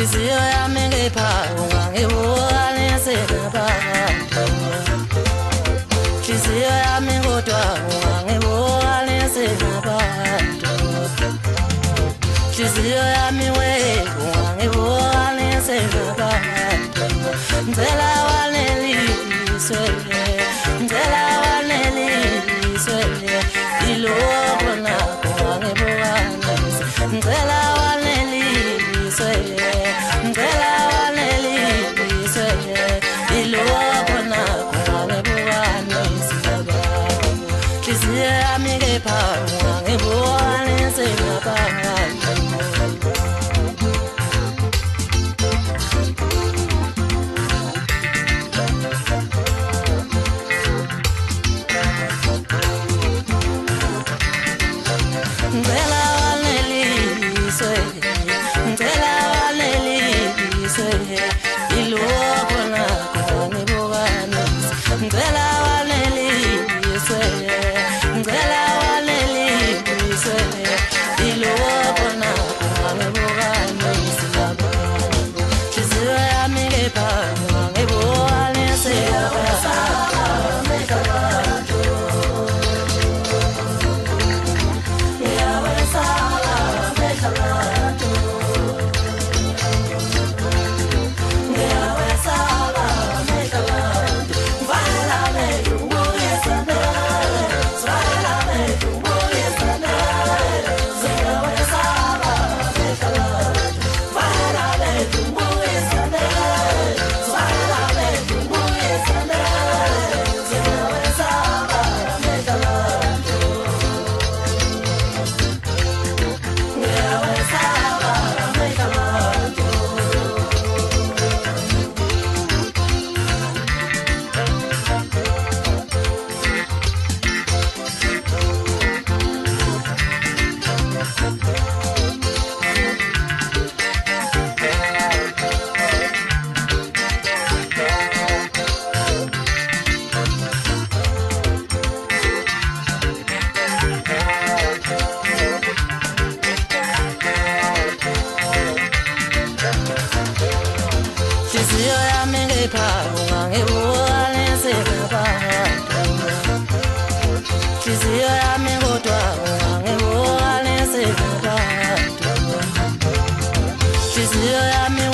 Nhliziyo yami ngepha ungangibuka nisenabantu. Nhliziyo yami kodwa ungangibuka nisenabantu. Nhliziyo yami we ungangibuka nisenabantu. Ngicela waneliswe, ngicela waneliswe, ilokho nakho ungangibuka nise. Ngicela waneliswe, ngicela waneliswe, ilokho nakho ungangibuka nise. Nhliziyo yami kepha ungangibuka nisenabantu. Ngicela waneliswe, ngicela waneliswe, ilokho nakho ungangibuka nise. Ngicela waneliswe, ngicela waneliswe, ilokho nakho ungangibuka nise. Nhliziyo yami kepha ungangibuka nise. Nhliziyo yami kepha ungangibuka nisenabantu. Nhliziyo yami kodwa ungangibuka nisenabantu. Nhliziyo yami